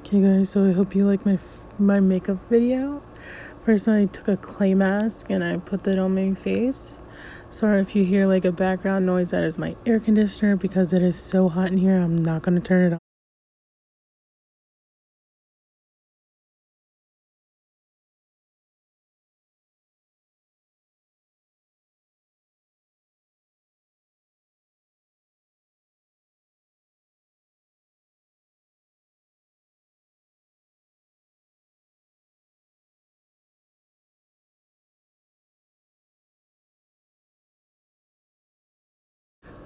Okay guys, so I hope you like my makeup video. First I took a clay mask and I put that on my face. Sorry if you hear like a background noise, that is my air conditioner because it is so hot in here. I'm not going to turn it off.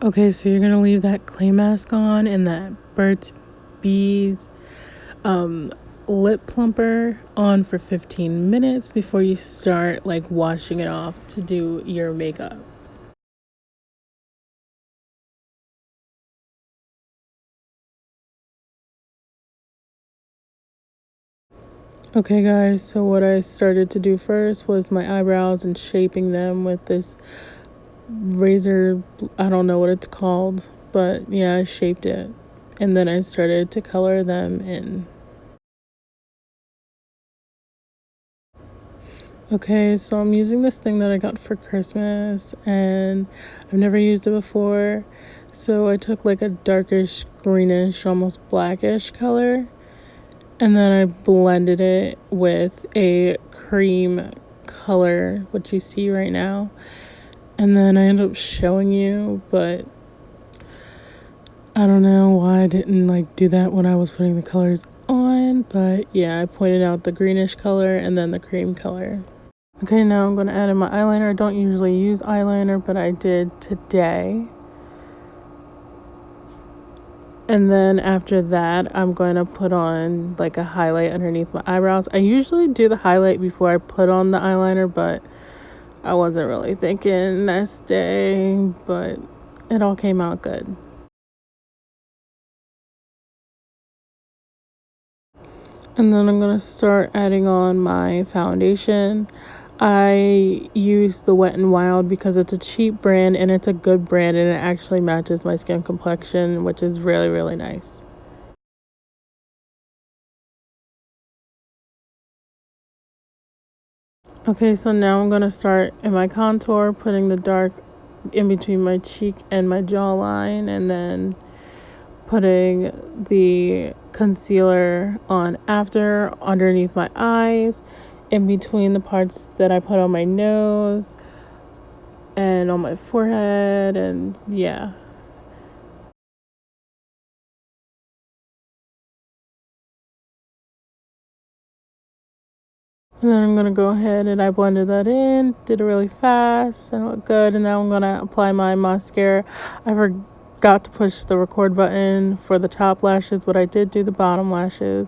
Okay, so you're going to leave that clay mask on and that Burt's Bees lip plumper on for 15 minutes before you start like washing it off to do your makeup. Okay guys, so what I started to do first was my eyebrows and shaping them with this razor. I don't know what it's called, but yeah, I shaped it and then I started to color them in. Okay, so I'm using this thing that I got for Christmas and I've never used it before. So I took like a darkish greenish, almost blackish color, and then I blended it with a cream color, which you see right now. And then I ended up showing you, but I don't know why I didn't like do that when I was putting the colors on. But yeah, I pointed out the greenish color and then the cream color. Okay, now I'm going to add in my eyeliner. I don't usually use eyeliner, but I did today. And then after that, I'm going to put on like a highlight underneath my eyebrows. I usually do the highlight before I put on the eyeliner, but I wasn't really thinking this day, but it all came out good. And then I'm going to start adding on my foundation. I use the Wet n Wild because it's a cheap brand and it's a good brand and it actually matches my skin complexion, which is really, really nice. Okay, so now I'm going to start in my contour, putting the dark in between my cheek and my jawline, and then putting the concealer on after underneath my eyes, in between the parts that I put on my nose and on my forehead, and yeah. And then I'm going to go ahead and I blended that in, did it really fast and looked good. And now I'm going to apply my mascara. I forgot to push the record button for the top lashes, but I did do the bottom lashes.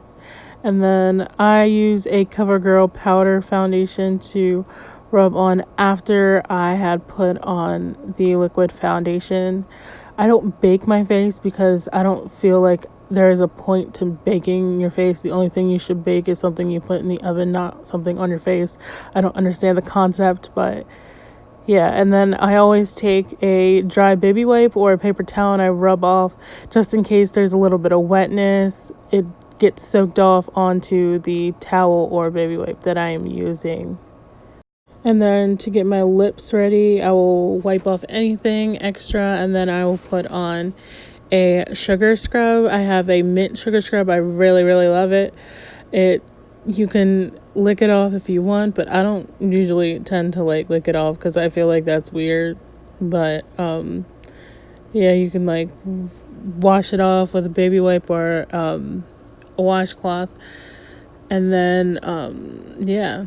And then I use a CoverGirl powder foundation to rub on after I had put on the liquid foundation. I don't bake my face because I don't feel like there is a point to baking your face. The only thing you should bake is something you put in the oven, not something on your face. I don't understand the concept, but yeah. And then I always take a dry baby wipe or a paper towel and I rub off just in case there's a little bit of wetness. It gets soaked off onto the towel or baby wipe that I am using. And then to get my lips ready, I will wipe off anything extra and then I will put on a sugar scrub. I have a mint sugar scrub. I really, really love it. You can lick it off if you want, but I don't usually tend to like lick it off because I feel like that's weird. But yeah, you can like wash it off with a baby wipe or a washcloth, and then yeah.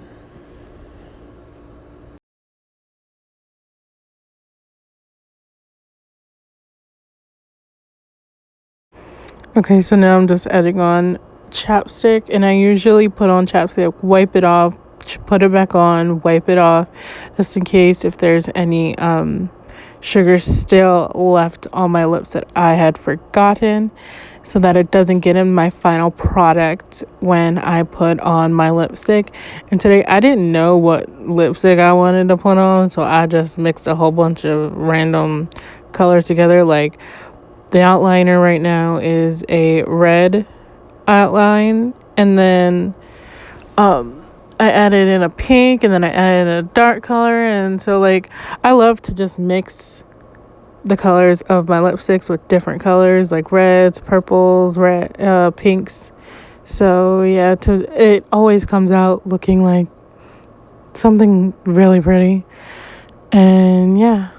Okay, so now I'm just adding on chapstick, and I usually put on chapstick, wipe it off, put it back on, wipe it off, just in case if there's any sugar still left on my lips that I had forgotten, so that it doesn't get in my final product when I put on my lipstick. And today I didn't know what lipstick I wanted to put on, so I just mixed a whole bunch of random colors together. Like the outliner right now is a red outline, and then I added in a pink, and then I added in a dark color. And so like I love to just mix the colors of my lipsticks with different colors like reds, purples, pinks. So yeah, it always comes out looking like something really pretty. And yeah,